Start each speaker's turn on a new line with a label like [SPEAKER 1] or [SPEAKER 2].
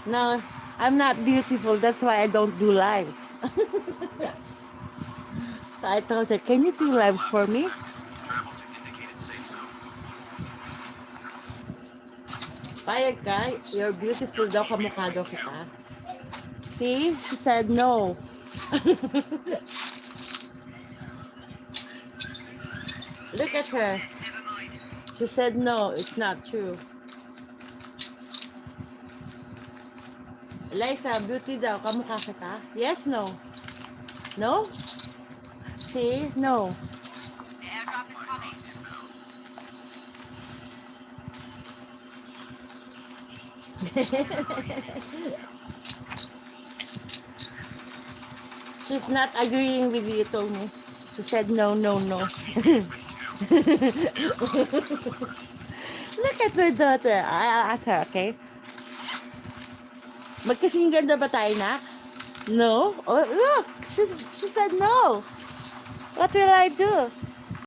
[SPEAKER 1] No, I'm not beautiful. That's why I don't do lives. So I told her, can you do lives for me? Payag ka? You're beautiful daw, kamukha daw kita. See? She said no. Look at her. She said no, it's not true. Liza, beauty daw, kamukha kita? Yes, no? No? See? No.
[SPEAKER 2] The airdrop is coming.
[SPEAKER 1] She's not agreeing with you, told me. She said no, no, no. Look at my daughter. I'll ask her, okay? Magkasing ganda ba tayo na? No? Oh, look! She said no. What will I do?